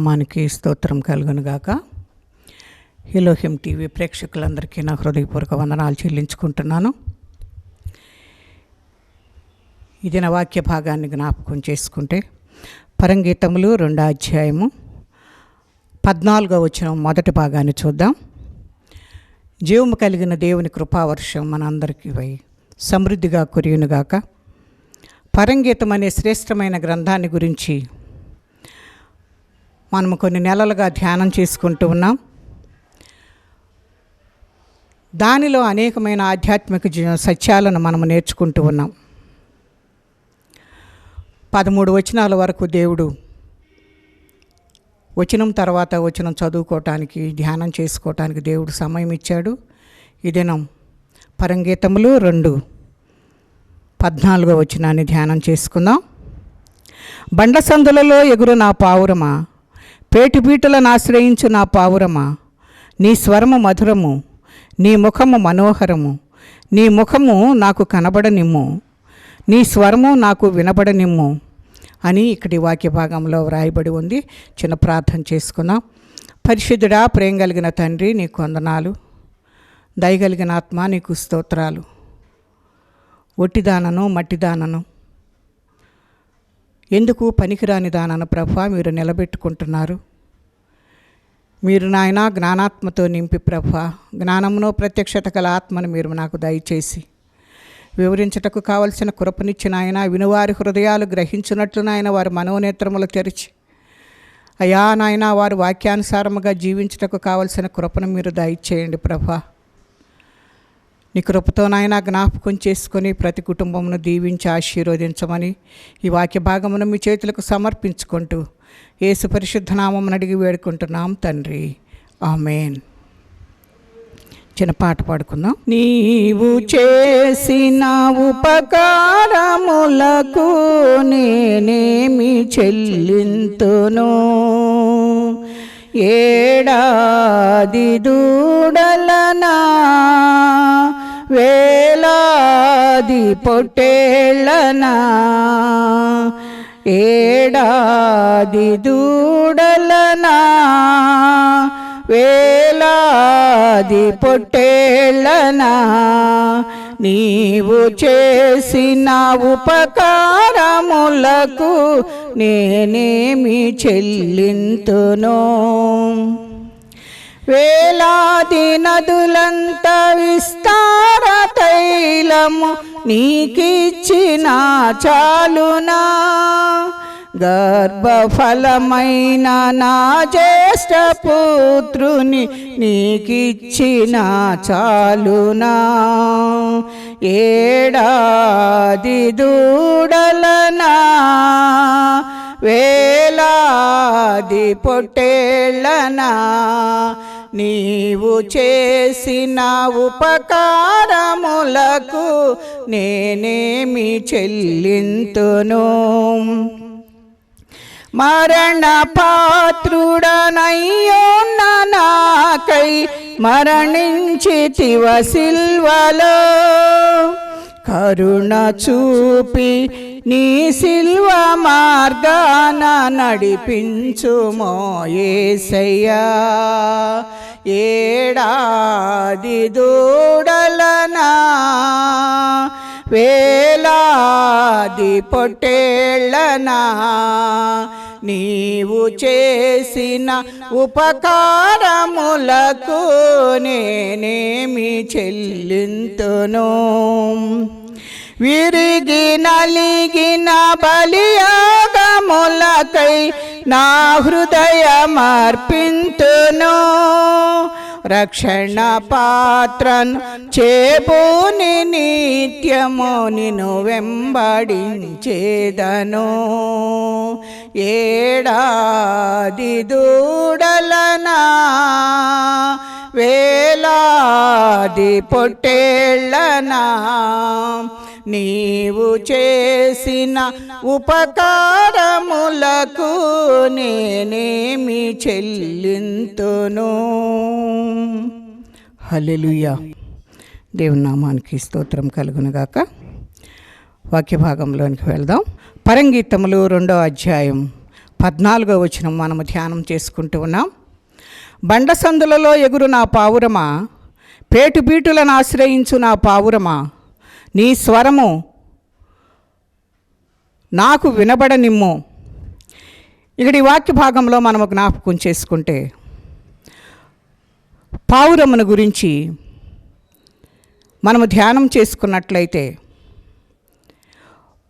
నామానికి స్తోత్రం కలుగునుగాక. ఎలోహిం టీవీ ప్రేక్షకులందరికీ నా హృదయపూర్వక వందనాలు చెల్లించుకుంటున్నాను. ఇది నా వాక్య భాగాన్ని జ్ఞాపకం చేసుకుంటే పరంగీతములు 2వ అధ్యాయము 14వ వచనం మొదటి భాగాన్ని చూద్దాం. జీవము కలిగిన దేవుని కృపావర్షం మనందరికీ సమృద్ధిగా కురియునుగాక. పరంగీతం అనే శ్రేష్టమైన గ్రంథాన్ని గురించి మనము కొన్ని నెలలుగా ధ్యానం చేసుకుంటూ ఉన్నాం. దానిలో అనేకమైన ఆధ్యాత్మిక సత్యాలను మనము నేర్చుకుంటూ ఉన్నాం. 13 వచనాల వరకు దేవుడు వచనం తర్వాత వచనం చదువుకోవటానికి, ధ్యానం చేసుకోవటానికి దేవుడు సమయం ఇచ్చాడు. ఈ దినం పరంగీతములు 2:14 వచనాన్ని ధ్యానం చేసుకుందాం. బండ సందులలో ఎగురు నా పావురమా, పేటిపీటలను ఆశ్రయించు నా పావురమా, నీ స్వరము మధురము, నీ ముఖము మనోహరము, నీ ముఖము నాకు కనబడనిమ్ము, నీ స్వరము నాకు వినబడనిమ్ము అని ఇక్కడి వాక్య భాగంలో వ్రాయబడి ఉంది. చిన్న ప్రార్థన చేసుకుందాం. పరిశుద్ధుడా, ప్రేమ కలిగిన తండ్రి, నీకు వందనాలు. దయగలిగిన ఆత్మ, నీకు స్తోత్రాలు. ఒట్టిదానను మట్టిదానను, ఎందుకు పనికిరాని దానను ప్రభా మీరు నిలబెట్టుకుంటున్నారు. మీరు నాయన జ్ఞానాత్మతో నింపి ప్రభా, జ్ఞానమును ప్రత్యక్షత గల ఆత్మను మీరు నాకు దయచేసి వివరించటకు కావలసిన కృపనిచ్చిన ఆయన, వినువారి హృదయాలు గ్రహించినట్లు నాయన వారి మనోనేత్రములు తెరిచి అయా నాయన వారు వాక్యానుసారముగా జీవించటకు కావలసిన కృపను మీరు దయచేయండి ప్రభా. నీ కృపతో నాయన జ్ఞాపకం చేసుకొని ప్రతి కుటుంబమును దీవించి ఆశీర్వదించమని ఈ వాక్య భాగమును మీ చేతులకు సమర్పించుకుంటూ యేసు పరిశుద్ధ నామమును అడిగి వేడుకుంటున్నాం తండ్రి, ఆమేన్. చిన్న పాట పాడుకుందాం. నీవు చేసిన ఉపకారములకు నేనేమి చెల్లింతును, ఏడాది దూడలనా వేలాది పొట్టేళ్ళనా, ఏడాది దూడలనా వేలాది పొట్టేళ్ళనా, నీవు చేసిన ఉపకారములకు నేనేమి చెల్లింతును. వేలాది నదులంత విస్తార తైలము నీకిచ్చిన చాలునా, గర్భఫలమైన నా జ్యేష్ఠ పుత్రుని నీకిచ్చిన చాలునా, ఏడాది దూడలనా వేలాది పొట్టేళ్ళనా, నీవు చేసిన ఉపకారములకు నేనేమి చెల్లింతును. మరణ పాత్రుడనయ్యున్న నాకై మరణించితివ సిల్వలో, కరుణ చూపి నీ సిల్వ మార్గాన నడిపించుమో యేసయ్యా, ఏడాది దూడలనా వేలాది పొట్టేళ్ళనా, నీవు చేసిన ఉపకారములకు నేనేమి చెల్లింతును. విరిగి నలిగిన బలియాగములకై నా హృదయమర్పింతును, రక్షణ పాత్రను చేబూని నిత్యము నిన్ను వెంబడించేదను, ఏడాది దూడలనా వేలాది పొట్టేళ్ళనా, నీవు చేసిన ఉపకారములకు నేనేమి చెల్లింతును. హల్లెలూయా. దేవుని నామానికి స్తోత్రం కలుగునుగాక. వాక్య భాగంలోనికి వెళ్దాం. పరంగీతములు 2వ అధ్యాయం 14వ వచనం మనము ధ్యానం చేసుకుంటూ ఉన్నాం. బండ సందులలో ఎగురు నా పావురమా, పేటుబీటులను ఆశ్రయించు నా పావురమా, నీ స్వరము నాకు వినబడనిమ్ము. ఇక్కడ ఈ వాక్య భాగంలో మనము జ్ఞాపకం చేసుకుంటే పావురమును గురించి మనము ధ్యానం చేసుకున్నట్లయితే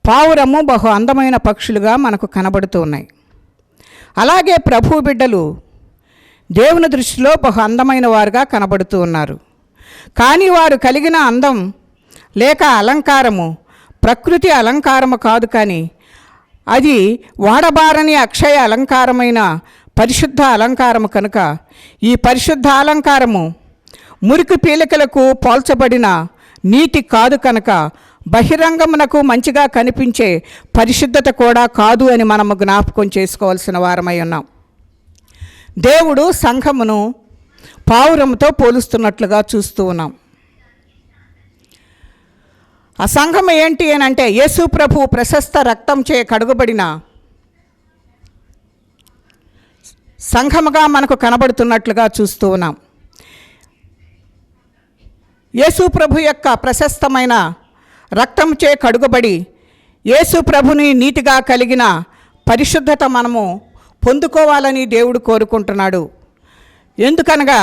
పావురము బహు అందమైన పక్షులుగా మనకు కనబడుతూ ఉన్నాయి. అలాగే ప్రభు బిడ్డలు దేవుని దృష్టిలో బహు అందమైన వారుగా కనబడుతూ ఉన్నారు. కానీ వారు కలిగిన అందం లేక అలంకారము ప్రకృతి అలంకారము కాదు, కానీ అది వాడబారని అక్షయ అలంకారమైన పరిశుద్ధ అలంకారము కనుక ఈ పరిశుద్ధ అలంకారము మురికి పీలికలకు పోల్చబడిన నీటి కాదు కనుక బహిరంగమునకు మంచిగా కనిపించే పరిశుద్ధత కూడా కాదు అని మనము జ్ఞాపకం చేసుకోవాల్సిన వారమై ఉన్నాం. దేవుడు సంఘమును పావురముతో పోలుస్తున్నట్లుగా చూస్తూ ఉన్నాం. ఆ సంఘం ఏంటి అని అంటే యేసు ప్రభు ప్రశస్త రక్తంచే కడుగబడిన సంఘముగా మనకు కనబడుతున్నట్లుగా చూస్తూ ఉన్నాం. యేసు ప్రభు యొక్క ప్రశస్తమైన రక్తంచే కడుగబడి యేసు ప్రభుని నీతిగా కలిగిన పరిశుద్ధత మనము పొందుకోవాలని దేవుడు కోరుకుంటున్నాడు. ఎందుకనగా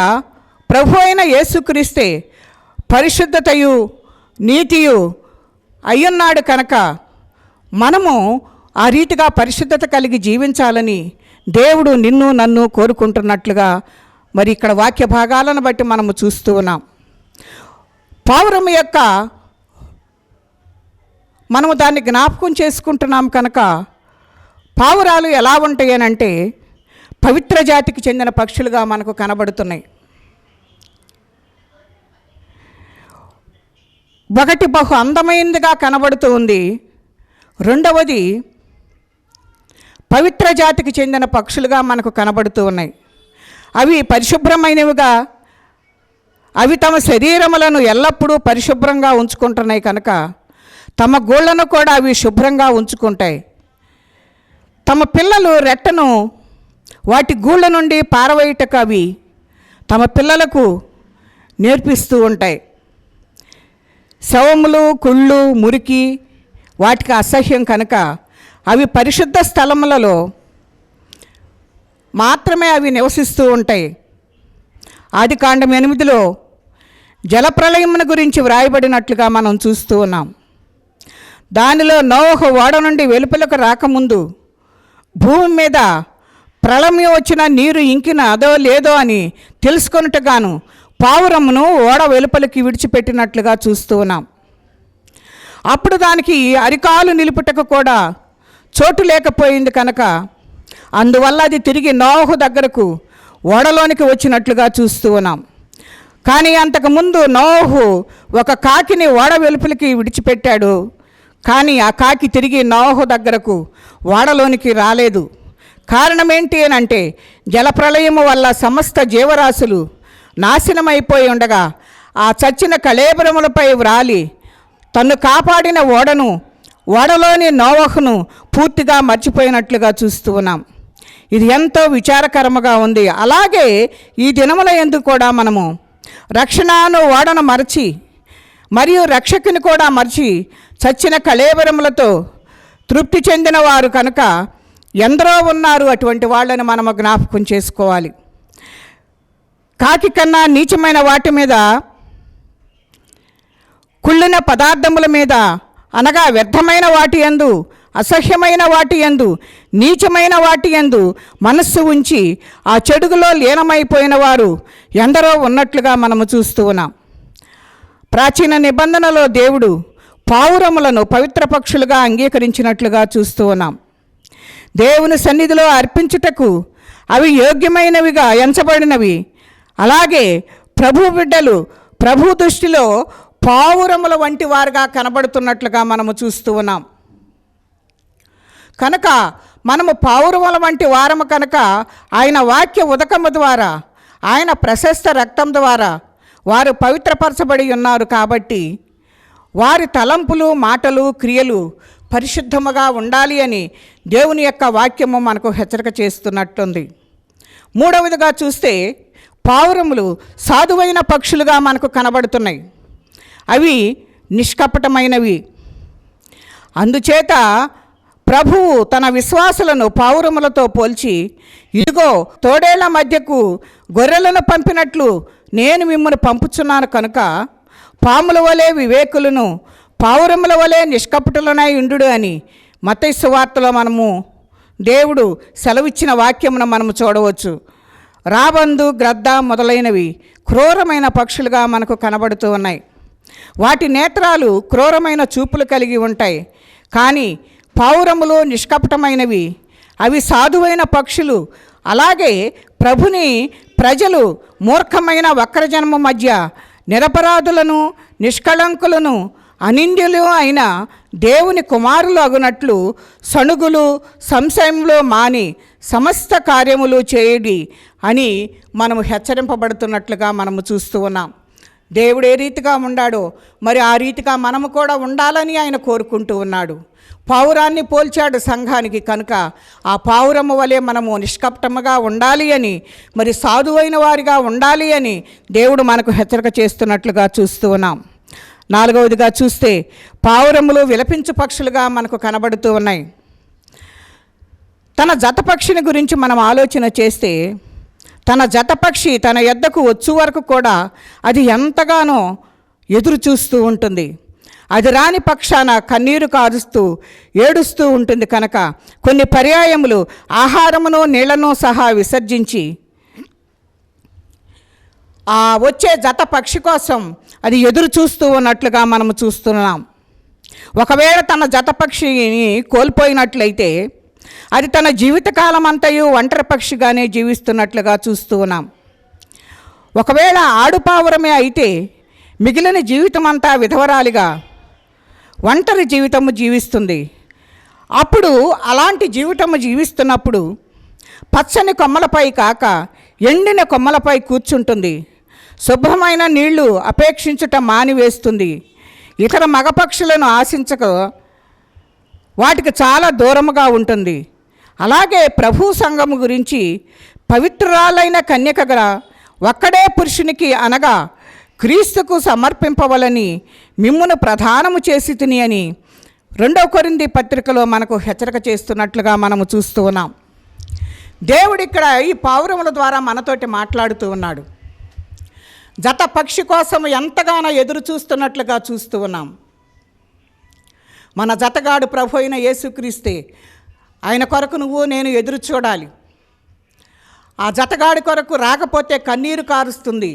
ప్రభు అయిన యేసుక్రీస్తే పరిశుద్ధతయు నీతియు అయ్యున్నాడు కనుక మనము ఆ రీతిగా పరిశుద్ధత కలిగి జీవించాలని దేవుడు నిన్ను నన్ను కోరుకుంటున్నట్లుగా మరి ఇక్కడ వాక్య భాగాలను బట్టి మనము చూస్తూ ఉన్నాం. పావురము యొక్క మనము దాన్ని జ్ఞాపకం చేసుకుంటున్నాం కనుక పావురాలు ఎలా ఉంటాయి అని అంటే పవిత్ర జాతికి చెందిన పక్షులుగా మనకు కనబడుతున్నాయి. ఒకటి బహు అందమైనదిగా కనబడుతూ ఉంది, రెండవది పవిత్ర జాతికి చెందిన పక్షులుగా మనకు కనబడుతూ ఉన్నాయి. అవి పరిశుభ్రమైనవిగా, అవి తమ శరీరములను ఎల్లప్పుడూ పరిశుభ్రంగా ఉంచుకుంటున్నాయి కనుక తమ గూళ్ళను కూడా అవి శుభ్రంగా ఉంచుకుంటాయి. తమ పిల్లలు రెట్టను వాటి గూళ్ళ నుండి పారవేయుటకు అవి తమ పిల్లలకు నేర్పిస్తూ ఉంటాయి. శవములు, కుళ్ళు, మురికి వాటికి అసహ్యం కనుక అవి పరిశుద్ధ స్థలములలో మాత్రమే అవి నివసిస్తూ ఉంటాయి. ఆదికాండం 8లో జలప్రళయమును గురించి వ్రాయబడినట్లుగా మనం చూస్తూ ఉన్నాం. దానిలో నోవహు ఓడ నుండి వెలుపలకు రాకముందు భూమి మీద ప్రళయం వచ్చిన నీరు ఇంకినదో లేదో అని తెలుసుకొనుటగాను పావురమును ఓడ వెలుపలికి విడిచిపెట్టినట్లుగా చూస్తూ ఉన్నాం. అప్పుడు దానికి అరికాలు నిలుపుటకు కూడా చోటు లేకపోయింది కనుక అందువల్ల అది తిరిగి నోవహు దగ్గరకు ఓడలోనికి వచ్చినట్లుగా చూస్తూ ఉన్నాం. కానీ అంతకుముందు నోవహు ఒక కాకిని ఓడ వెలుపలికి విడిచిపెట్టాడు. కానీ ఆ కాకి తిరిగి నోవహు దగ్గరకు ఓడలోనికి రాలేదు. కారణం ఏంటి అని అంటే జలప్రళయము వల్ల సమస్త జీవరాశులు నాశనమైపోయి ఉండగా ఆ చచ్చిన కళేబరములపై వ్రాలి తన్ను కాపాడిన ఓడలోని నోవహును పూర్తిగా మర్చిపోయినట్లుగా చూస్తూ ఉన్నాం. ఇది ఎంతో విచారకరముగా ఉంది. అలాగే ఈ దినముల యందు కూడా మనము రక్షణను ఓడను మరచి మరియు రక్షకుని కూడా మరచి చచ్చిన కళేబరములతో తృప్తి చెందిన వారు కనుక ఎందరో ఉన్నారు. అటువంటి వాళ్ళని మనము జ్ఞాపకం చేసుకోవాలి. కాకి కన్నా నీచమైన వాటి మీద, కుళ్ళిన పదార్థముల మీద, అనగా వ్యర్థమైన వాటి యందు, అసహ్యమైన వాటి యందు, నీచమైన వాటి యందు మనస్సు ఉంచి ఆ చెడుగులో లీనమైపోయిన వారు ఎందరో ఉన్నట్లుగా మనము చూస్తూ ఉన్నాం. ప్రాచీన నిబంధనలో దేవుడు పావురములను పవిత్ర పక్షులుగా అంగీకరించినట్లుగా చూస్తూ ఉన్నాం. దేవుని సన్నిధిలో అర్పించుటకు అవి యోగ్యమైనవిగా ఎంచబడినవి. అలాగే ప్రభు బిడ్డలు ప్రభు దృష్టిలో పావురముల వంటి వారుగా కనబడుతున్నట్లుగా మనము చూస్తూ ఉన్నాం. కనుక మనము పావురముల వంటి వారము కనుక ఆయన వాక్య ఉదకము ద్వారా, ఆయన ప్రశస్త రక్తం ద్వారా వారు పవిత్రపరచబడి ఉన్నారు. కాబట్టి వారి తలంపులు, మాటలు, క్రియలు పరిశుద్ధముగా ఉండాలి అని దేవుని యొక్క వాక్యము మనకు హెచ్చరిక చేస్తున్నట్టుంది. మూడవదిగా చూస్తే పావురములు సాధువైన పక్షులుగా మనకు కనబడుతున్నాయి. అవి నిష్కపటమైనవి. అందుచేత ప్రభువు తన విశ్వాసులను పావురములతో పోల్చి, ఇదిగో తోడేళ్ల మధ్యకు గొర్రెలను పంపినట్లు నేను మిమ్మల్ని పంపుచున్నాను కనుక పాముల వలె వివేకులను పావురముల వలె నిష్కపటులనై ఉండు అని మత్తయి సువార్తలో మనము దేవుడు సెలవిచ్చిన వాక్యమును మనము చూడవచ్చు. రాబందు, గ్రద్ద మొదలైనవి క్రూరమైన పక్షులుగా మనకు కనబడుతూ ఉన్నాయి. వాటి నేత్రాలు క్రూరమైన చూపులు కలిగి ఉంటాయి. కానీ పావురములు నిష్కపటమైనవి, అవి సాధువైన పక్షులు. అలాగే ప్రభుని ప్రజలు మూర్ఖమైన వక్రజన్మ మధ్య నిరపరాధులను, నిష్కళంకులను, అనింద్యులు అయిన దేవుని కుమారులు అగునట్లు సణుగులు, సంశయంలో మాని సమస్త కార్యములు చేయడి అని మనము హెచ్చరింపబడుతున్నట్లుగా మనము చూస్తూ ఉన్నాం. దేవుడు ఏ రీతిగా ఉండాడో మరి ఆ రీతిగా మనము కూడా ఉండాలని ఆయన కోరుకుంటూ ఉన్నాడు. పావురాన్ని పోల్చాడు సంఘానికి. కనుక ఆ పావురము వలె మనము నిష్కపటముగా ఉండాలి అని, మరి సాధువైన వారిగా ఉండాలి అని దేవుడు మనకు హెచ్చరిక చేస్తున్నట్లుగా చూస్తూ ఉన్నాం. నాలుగవదిగా చూస్తే పావురములు విలపించు పక్షులుగా మనకు కనబడుతూ ఉన్నాయి. తన జతపక్షిని గురించి మనం ఆలోచన చేస్తే, తన జతపక్షి తన యొద్దకు వచ్చు వరకు కూడా అది ఎంతగానో ఎదురు చూస్తూ ఉంటుంది. అది రాని పక్షాన కన్నీరు కారుస్తూ ఏడుస్తూ ఉంటుంది. కనుక కొన్ని పర్యాయములు ఆహారమును నీళ్లను సహా విసర్జించి ఆ వచ్చే జత పక్షి కోసం అది ఎదురు చూస్తూ ఉన్నట్లుగా మనము చూస్తున్నాం. ఒకవేళ తన జత పక్షిని కోల్పోయినట్లయితే అది తన జీవితకాలం అంతయు ఒంటరి పక్షిగానే జీవిస్తున్నట్లుగా చూస్తూ ఉన్నాం. ఒకవేళ ఆడుపావురమే అయితే మిగిలిన జీవితం అంతా విధవరాలిగా ఒంటరి జీవితము జీవిస్తుంది. అప్పుడు అలాంటి జీవితము జీవిస్తున్నప్పుడు పచ్చని కొమ్మలపై కాక ఎండిన కొమ్మలపై కూర్చుంటుంది. శుభ్రమైన నీళ్లు అపేక్షించుట మానివేస్తుంది. ఇతర మగపక్షులను ఆశించక వాటికి చాలా దూరముగా ఉంటుంది. అలాగే ప్రభు సంఘము గురించి పవిత్రురాలైన కన్యకగా ఒక్కడే పురుషునికి అనగా క్రీస్తుకు సమర్పింపవలని మిమ్మును ప్రధానము చేసి తిని అని 2 కొరింథీ పత్రికలో మనకు హెచ్చరిక చేస్తున్నట్లుగా మనము చూస్తూ ఉన్నాం. దేవుడు ఇక్కడ ఈ పావురముల ద్వారా మనతోటి మాట్లాడుతూ ఉన్నాడు. జత పక్షి కోసం ఎంతగానో ఎదురు చూస్తున్నట్లుగా చూస్తూ ఉన్నాం. మన జతగాడు ప్రభు అయిన యేసుక్రీస్తే. ఆయన కొరకు నువ్వు నేను ఎదురు చూడాలి. ఆ జతగాడి కొరకు రాకపోతే కన్నీరు కారుస్తుంది.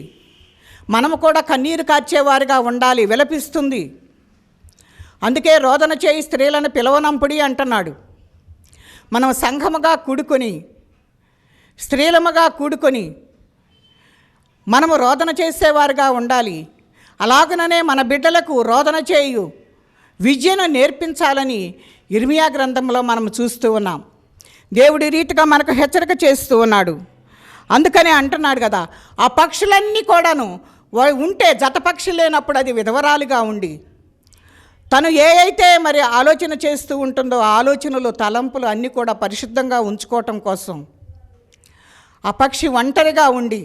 మనము కూడా కన్నీరు కార్చేవారిగా ఉండాలి. విలపిస్తుంది. అందుకే రోదన చేయి స్త్రీలను పిలవనంపుడి అంటున్నాడు. మనం సంఘముగా కూడుకొని, స్త్రీలముగా కూడుకొని మనము రోదన చేసేవారుగా ఉండాలి. అలాగనే మన బిడ్డలకు రోదన చేయు విద్యను నేర్పించాలని ఇర్మియా గ్రంథంలో మనం చూస్తూ ఉన్నాం. దేవుడి రీతిగా మనకు హెచ్చరిక చేస్తూ ఉన్నాడు. అందుకనే అంటున్నాడు కదా, ఆ పక్షులన్నీ కూడాను ఉంటే జత పక్షి లేనప్పుడు అది విధవరాలుగా ఉండి తను అయితే మరి ఆలోచన చేస్తూ ఉంటుందో ఆ ఆలోచనలు, తలంపులు అన్నీ కూడా పరిశుద్ధంగా ఉంచుకోవటం కోసం ఆ పక్షి ఒంటరిగా ఉండి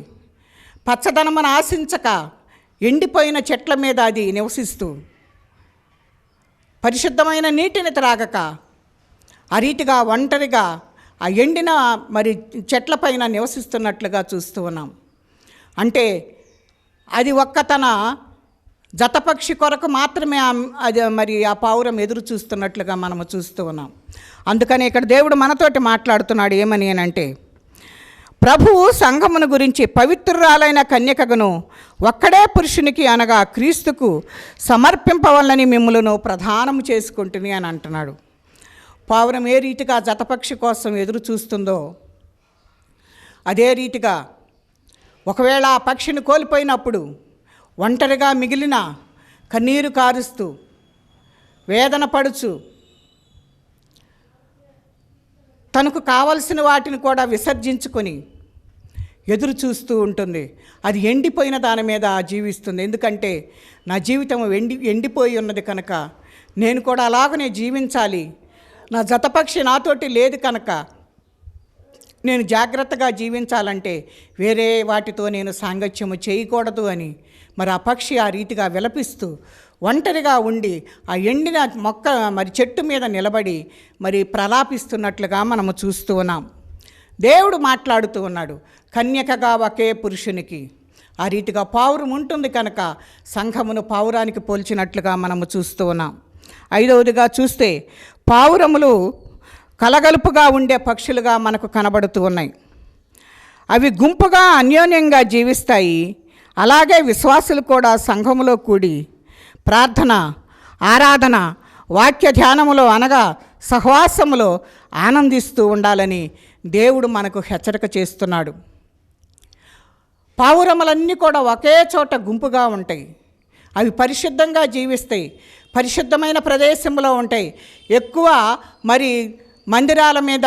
పచ్చదనమును ఆశించక ఎండిపోయిన చెట్ల మీద అది నివసిస్తూ పరిశుద్ధమైన నీటిని త్రాగక ఆ రీతిగా ఒంటరిగా ఆ ఎండిన మరి చెట్లపైన నివసిస్తున్నట్లుగా చూస్తూ ఉన్నాం. అంటే అది ఒక్క తన జతపక్షి కొరకు మాత్రమే అది మరి ఆ పావురం ఎదురు చూస్తున్నట్లుగా మనము చూస్తూ ఉన్నాం. అందుకని ఇక్కడ దేవుడు మనతోటి మాట్లాడుతున్నాడు. ఏమని అంటే, ప్రభువు సంఘమును గురించి పవిత్రురాలైన కన్యకను ఒక్కడే పురుషునికి అనగా క్రీస్తుకు సమర్పింపవలని మిమ్ములను ప్రధానము చేసుకుంటుని అని అంటున్నాడు. పావురం ఏ రీతిగా జతపక్షి కోసం ఎదురు చూస్తుందో అదే రీతిగా ఒకవేళ ఆ పక్షిని కోల్పోయినప్పుడు ఒంటరిగా మిగిలిన కన్నీరు కారుస్తూ వేదన పడుచు తనకు కావలసిన వాటిని కూడా విసర్జించుకొని ఎదురు చూస్తూ ఉంటుంది. అది ఎండిపోయిన దాని మీద జీవిస్తుంది. ఎందుకంటే నా జీవితం ఎండిపోయి ఉన్నది కనుక నేను కూడా అలాగనే జీవించాలి, నా జతపక్షి నాతోటి లేదు కనుక నేను జాగ్రత్తగా జీవించాలంటే వేరే వాటితో నేను సాంగత్యము చేయకూడదు అని మరి ఆ పక్షి ఆ రీతిగా విలపిస్తూ ఒంటరిగా ఉండి ఆ ఎండిన మొక్క మరి చెట్టు మీద నిలబడి మరి ప్రలాపిస్తున్నట్లుగా మనము చూస్తూ ఉన్నాం. దేవుడు మాట్లాడుతూ ఉన్నాడు, కన్యకగా ఒకే పురుషునికి. ఆ రీతిగా పావురం ఉంటుంది కనుక సంఘమును పావురానికి పోల్చినట్లుగా మనము చూస్తూ ఉన్నాం. 5వదిగా చూస్తే పావురములు కలగలుపుగా ఉండే పక్షులుగా మనకు కనబడుతూ ఉన్నాయి. అవి గుంపుగా అన్యోన్యంగా జీవిస్తాయి. అలాగే విశ్వాసులు కూడా సంఘములో కూడి ప్రార్థన, ఆరాధన, వాక్య ధ్యానములో అనగా సహవాసములో ఆనందిస్తూ ఉండాలని దేవుడు మనకు హెచ్చరిక చేస్తున్నాడు. పావురములన్నీ కూడా ఒకే చోట గుంపుగా ఉంటాయి. అవి పరిశుద్ధంగా జీవిస్తాయి, పరిశుద్ధమైన ప్రదేశంలో ఉంటాయి. ఎక్కువ మరి మందిరాల మీద,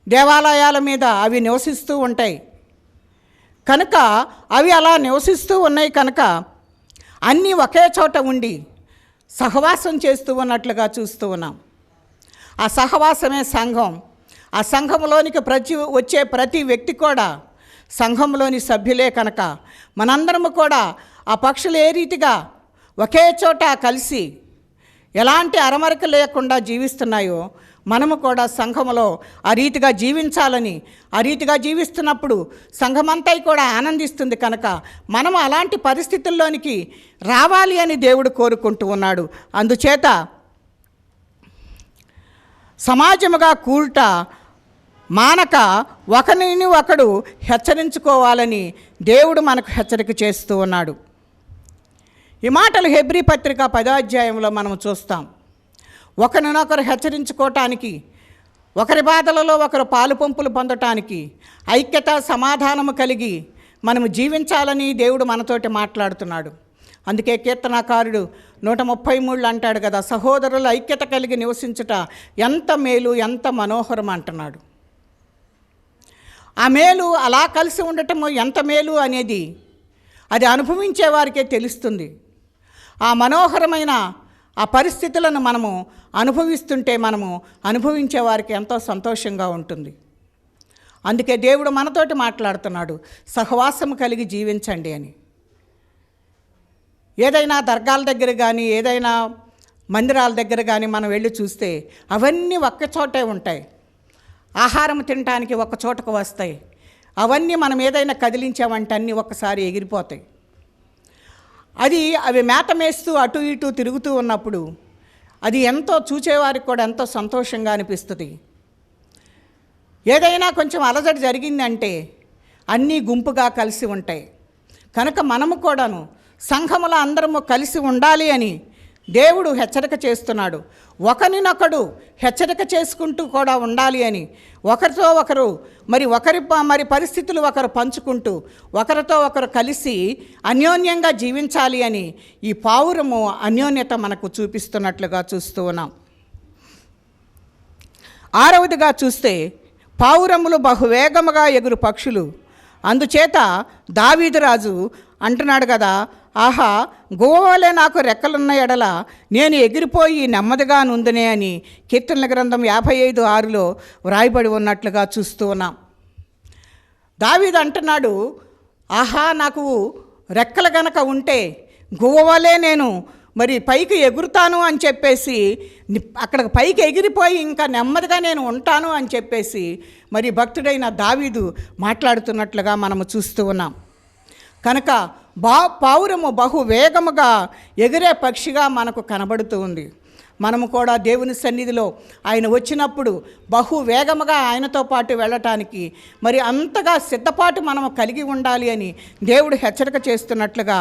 దేవాలయాల మీద అవి నివసిస్తూ ఉంటాయి కనుక అవి అలా నివసిస్తూ ఉన్నాయి కనుక అన్నీ ఒకే చోట ఉండి సహవాసం చేస్తూ ఉన్నట్లుగా చూస్తూ ఉన్నాం. ఆ సహవాసమే సంఘం. ఆ సంఘంలోనికి వచ్చే ప్రతి వ్యక్తి కూడా సంఘంలోని సభ్యులే కనుక మనందరము కూడా ఆ పక్షులు ఏ రీతిగా ఒకే చోట కలిసి ఎలాంటి అరమరిక లేకుండా జీవిస్తున్నాయో మనము కూడా సంఘములో ఆ రీతిగా జీవించాలని, ఆ రీతిగా జీవిస్తున్నప్పుడు సంఘమంతా కూడా ఆనందిస్తుంది కనుక మనము అలాంటి పరిస్థితుల్లోనికి రావాలి అని దేవుడు కోరుకుంటూ ఉన్నాడు. అందుచేత సమాజముగా కూల్ట మానక ఒకరిని ఒకడు హెచ్చరించుకోవాలని దేవుడు మనకు హెచ్చరిక చేస్తూ ఉన్నాడు. ఈ మాటలు హెబ్రీ పత్రిక 10వ అధ్యాయంలో మనం చూస్తాం. ఒకరినొకరు హెచ్చరించుకోవటానికి, ఒకరి బాధలలో ఒకరు పాలు పంపులు పొందటానికి, ఐక్యత సమాధానము కలిగి మనము జీవించాలని దేవుడు మనతోటి మాట్లాడుతున్నాడు. అందుకే కీర్తనాకారుడు 133 అంటాడు కదా, సహోదరుల ఐక్యత కలిగి నివసించుట ఎంత మేలు, ఎంత మనోహరం అంటున్నాడు. ఆ మేలు, అలా కలిసి ఉండటము ఎంత మేలు అనేది అది అనుభవించే వారికే తెలుస్తుంది. ఆ మనోహరమైన ఆ పరిస్థితులను మనము అనుభవిస్తుంటే మనము అనుభవించే వారికి ఎంతో సంతోషంగా ఉంటుంది. అందుకే దేవుడు మనతోటి మాట్లాడుతున్నాడు, సహవాసం కలిగి జీవించండి అని. ఏదైనా దర్గాల దగ్గర కానీ, ఏదైనా మందిరాల దగ్గర కానీ మనం వెళ్ళి చూస్తే అవన్నీ ఒక్క చోటే ఉంటాయి. ఆహారం తినడానికి ఒక చోటకు వస్తాయి. అవన్నీ మనం ఏదైనా కదిలించామంటే అన్నీ ఒక్కసారి ఎగిరిపోతాయి. అవి మేత మేస్తూ అటు ఇటు తిరుగుతూ ఉన్నప్పుడు అది ఎంతో చూచేవారికి కూడా ఎంతో సంతోషంగా అనిపిస్తుంది. ఏదైనా కొంచెం అలజడి జరిగిందంటే అన్నీ గుంపుగా కలిసి ఉంటాయి కనుక మనము కూడాను సంఘములో అందరము కలిసి ఉండాలి అని దేవుడు హెచ్చరిక చేస్తున్నాడు. ఒకరినొకడు హెచ్చరిక చేసుకుంటూ కూడా ఉండాలి అని, ఒకరితో ఒకరు మరి పరిస్థితులు ఒకరు పంచుకుంటూ ఒకరితో ఒకరు కలిసి అన్యోన్యంగా జీవించాలి అని ఈ పావురము అన్యోన్యత మనకు చూపిస్తున్నట్లుగా చూస్తూ ఉన్నాం. 6వదిగా చూస్తే పావురములు బహువేగముగా ఎగురు పక్షులు. అందుచేత దావీదు రాజు అంటున్నాడు కదా, ఆహా గోవలే నాకు రెక్కలున్న ఎడల నేను ఎగిరిపోయి నెమ్మదిగా నుందునే అని కీర్తనల గ్రంథం 55:6లో వ్రాయబడి ఉన్నట్లుగా చూస్తూ ఉన్నాం. దావీదు అంటున్నాడు, ఆహా నాకు రెక్కలు గనక ఉంటే గోవలే నేను మరి పైకి ఎగురుతాను అని చెప్పేసి, అక్కడ పైకి ఎగిరిపోయి ఇంకా నెమ్మదిగా నేను ఉంటాను అని చెప్పేసి మరి భక్తుడైన దావీదు మాట్లాడుతున్నట్లుగా మనము చూస్తూ ఉన్నాం. కనుక పావురము బహువేగముగా ఎగిరే పక్షిగా మనకు కనబడుతూ ఉంది. మనము కూడా దేవుని సన్నిధిలో ఆయన వచ్చినప్పుడు బహువేగముగా ఆయనతో పాటు వెళ్ళటానికి మరి అంతగా సిద్ధపాటు మనము కలిగి ఉండాలి అని దేవుడు హెచ్చరిక చేస్తున్నట్లుగా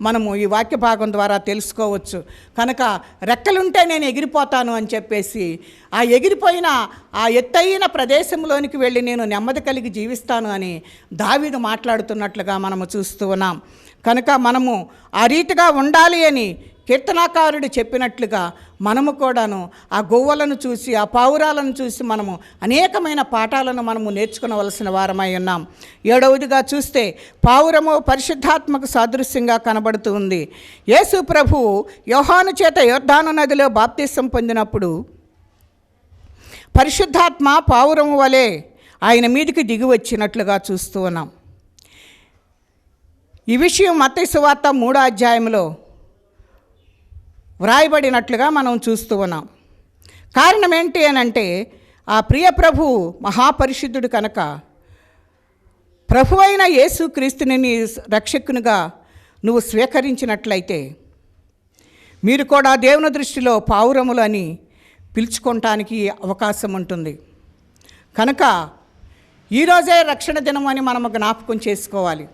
మనము ఈ వాక్య భాగం ద్వారా తెలుసుకోవచ్చు. కనుక రెక్కలుంటే నేను ఎగిరిపోతాను అని చెప్పేసి ఆ ఎగిరిపోయిన ఆ ఎత్తైన ప్రదేశంలోనికి వెళ్ళి నేను నెమ్మది కలిగి జీవిస్తాను అని దావీదు మాట్లాడుతున్నట్లుగా మనము చూస్తూ ఉన్నాం. కనుక మనము ఆ రీతిగా ఉండాలి అని కీర్తనాకారుడు చెప్పినట్లుగా మనము కూడాను ఆ గొవ్వలను చూసి ఆ పావురాలను చూసి మనము అనేకమైన పాఠాలను మనము నేర్చుకునవలసిన వారమై ఉన్నాం. 7వదిగా చూస్తే పావురము పరిశుద్ధాత్మకు సాదృశ్యంగా కనబడుతూ ఉంది. యేసు ప్రభువు యోహాను చేత యొర్దాను నదిలో బాప్తిసం పొందినప్పుడు పరిశుద్ధాత్మ పావురము వలె ఆయన మీదికి దిగి వచ్చినట్లుగా చూస్తూ ఉన్నాం. ఈ విషయం మత్తయి సువార్త 3వ అధ్యాయంలో వ్రాయబడినట్లుగా మనం చూస్తూ ఉన్నాం. కారణం ఏంటి అని అంటే, ఆ ప్రియ ప్రభువు మహాపరిశుద్ధుడు కనుక ప్రభువైన యేసుక్రీస్తుని నీ రక్షకునిగా నువ్వు స్వీకరించినట్లయితే మీరు కూడా దేవుని దృష్టిలో పావురములు అని పిలుచుకోవటానికి అవకాశం ఉంటుంది. కనుక ఈరోజే రక్షణ దినం అని మనము జ్ఞాపకం చేసుకోవాలి.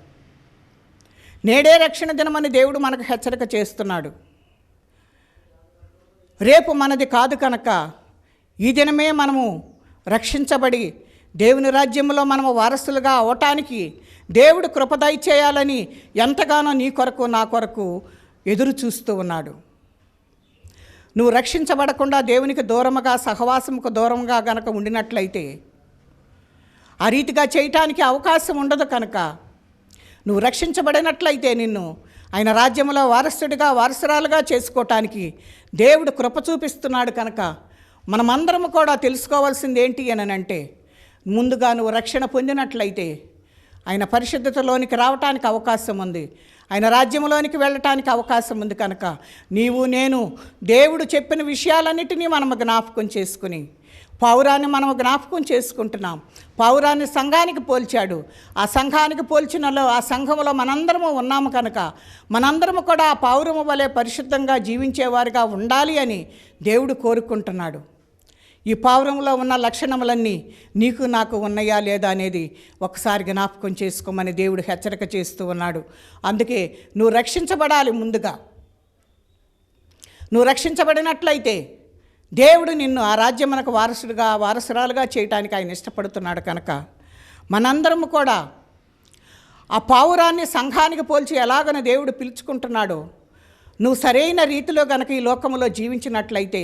నేడే రక్షణ దినమని దేవుడు మనకు హెచ్చరిక చేస్తున్నాడు. రేపు మనది కాదు కనుక ఈ దినమే మనము రక్షించబడి దేవుని రాజ్యంలో మనము వారసులుగా అవటానికి దేవుడు కృప దయచేయాలని ఎంతగానో నీ కొరకు నా కొరకు ఎదురు చూస్తూ ఉన్నాడు. నువ్వు రక్షించబడకుండా దేవునికి దూరముగా సహవాసముకు దూరంగా గనక ఉండినట్లయితే ఆ రీతిగా చేయటానికి అవకాశం ఉండదు. కనుక నువ్వు రక్షించబడినట్లయితే నిన్ను ఆయన రాజ్యంలో వారసుడిగా వారసురాలుగా చేసుకోవటానికి దేవుడు కృప చూపిస్తున్నాడు. కనుక మనమందరము కూడా తెలుసుకోవాల్సింది ఏంటి అని అంటే, ముందుగా నువ్వు రక్షణ పొందినట్లయితే ఆయన పరిశుద్ధతలోనికి రావటానికి అవకాశం ఉంది, ఆయన రాజ్యంలోనికి వెళ్ళటానికి అవకాశం ఉంది. కనుక నీవు నేను దేవుడు చెప్పిన విషయాలన్నిటినీ మనము జ్ఞాపకం చేసుకుని, పావురాన్ని మనము జ్ఞాపకం చేసుకుంటున్నాం. పావురాన్ని సంఘానికి పోల్చాడు. ఆ సంఘానికి పోల్చినలో ఆ సంఘంలో మనందరము ఉన్నాము. కనుక మనందరము కూడా ఆ పావురము వలె పరిశుద్ధంగా జీవించేవారుగా ఉండాలి అని దేవుడు కోరుకుంటున్నాడు. ఈ పావురంలో ఉన్న లక్షణములన్నీ నీకు నాకు ఉన్నాయా లేదా అనేది ఒకసారి జ్ఞాపకం చేసుకోమని దేవుడు హెచ్చరిక చేస్తూ ఉన్నాడు. అందుకే నువ్వు రక్షించబడాలి. ముందుగా నువ్వు రక్షించబడినట్లయితే దేవుడు నిన్ను ఆ రాజ్యమునకు వారసుడుగా వారసురాలుగా చేయటానికి ఆయన ఇష్టపడుతున్నాడు. కనుక మనందరము కూడా ఆ పావురాన్ని సంఘానికి పోల్చి ఎలాగన దేవుడు పిలుచుకుంటున్నాడో, నువ్వు సరైన రీతిలో గనక ఈ లోకంలో జీవించినట్లయితే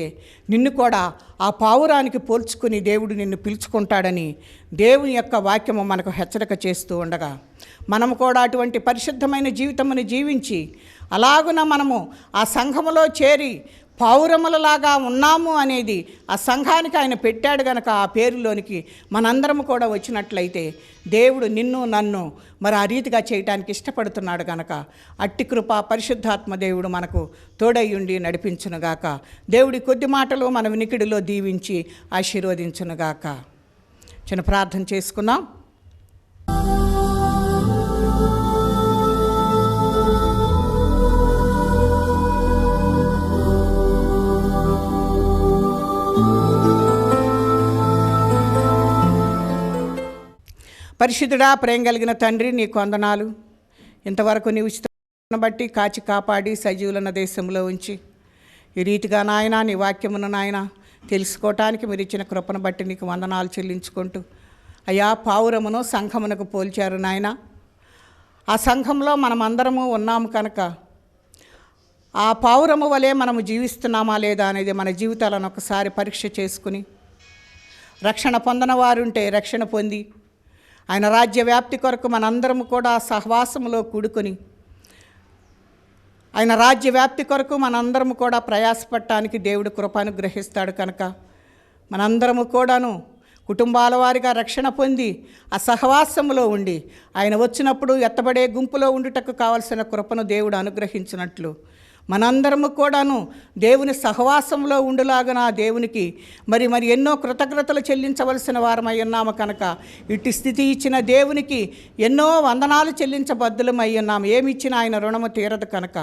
నిన్ను కూడా ఆ పావురానికి పోల్చుకుని దేవుడు నిన్ను పిలుచుకుంటాడని దేవుని యొక్క వాక్యము మనకు హెచ్చరిక చేస్తూ ఉండగా, మనము కూడా అటువంటి పరిశుద్ధమైన జీవితమును జీవించి అలాగున మనము ఆ సంఘములో చేరి పావురములలాగా ఉన్నాము అనేది ఆ సంఘానికి ఆయన పెట్టాడు. గనక ఆ పేరులోనికి మనందరము కూడా వచ్చినట్లయితే దేవుడు నిన్ను నన్ను మరి ఆ రీతిగా చేయటానికి ఇష్టపడుతున్నాడు. గనక అట్టి కృప పరిశుద్ధాత్మ దేవుడు మనకు తోడయ్యుండి నడిపించునుగాక. దేవుడి కొద్ది మాటలు మన వినికిడిలో దీవించి ఆశీర్వదించునుగాక. చిన్న ప్రార్థన చేసుకుందాం. పరిశుద్ధుడా, ప్రేమ కలిగిన తండ్రి, నీకు వందనాలు. ఇంతవరకు నీ ఉచితాన్ని బట్టి కాచి కాపాడి సజీవులన్న దేశంలో ఉంచి ఈ రీతిగా నాయన నీ వాక్యమును నాయన తెలుసుకోవటానికి మీరు ఇచ్చిన కృపను బట్టి నీకు వందనాలు చెల్లించుకుంటూ, అయ్యా పావురమును సంఘమునకు పోల్చారు నాయన. ఆ సంఘంలో మనమందరము ఉన్నాము కనుక ఆ పావురము వలె మనము జీవిస్తున్నామా లేదా అనేది మన జీవితాలను ఒకసారి పరీక్ష చేసుకుని, రక్షణ పొందని వారుంటే రక్షణ పొంది ఆయన రాజ్య వ్యాప్తి కొరకు మనందరము కూడా సహవాసములో కూడుకొని ఆయన రాజ్య వ్యాప్తి కొరకు మనందరము కూడా ప్రయాసపడటానికి దేవుడు కృపను గ్రహిస్తాడు. కనుక మనందరము కూడాను కుటుంబాల వారిగా రక్షణ పొంది ఆ సహవాసములో ఉండి ఆయన వచ్చినప్పుడు ఎత్తబడే గుంపులో ఉండుటకు కావలసిన కృపను దేవుడు అనుగ్రహించినట్లు మనందరము కూడాను దేవుని సహవాసంలో ఉండులాగా దేవునికి మరి ఎన్నో కృతజ్ఞతలు చెల్లించవలసిన వారమై ఉన్నాము. కనుక ఇటు స్థితి ఇచ్చిన దేవునికి ఎన్నో వందనాలు చెల్లించబద్దులమై ఉన్నాము. ఏమిచ్చినా ఆయన రుణము తీరదు. కనుక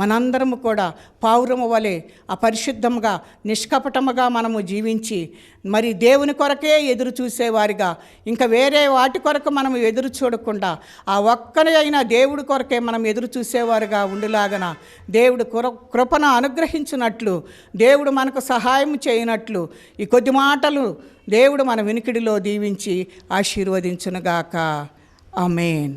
మనందరము కూడా పావురము వలె అపరిశుద్ధముగా నిష్కపటముగా మనము జీవించి మరి దేవుని కొరకే ఎదురు చూసేవారిగా, ఇంకా వేరే వాటి కొరకు మనం ఎదురు చూడకుండా ఆ ఒక్కనే అయినా దేవుడి కొరకే మనం ఎదురు చూసేవారుగా ఉండులాగన దేవుడు కృపను అనుగ్రహించినట్లు, దేవుడు మనకు సహాయం చేయనట్లు ఈ కొద్ది మాటలు దేవుడు మన వినికిడిలో దీవించి ఆశీర్వదించునుగాక. ఆమేన్.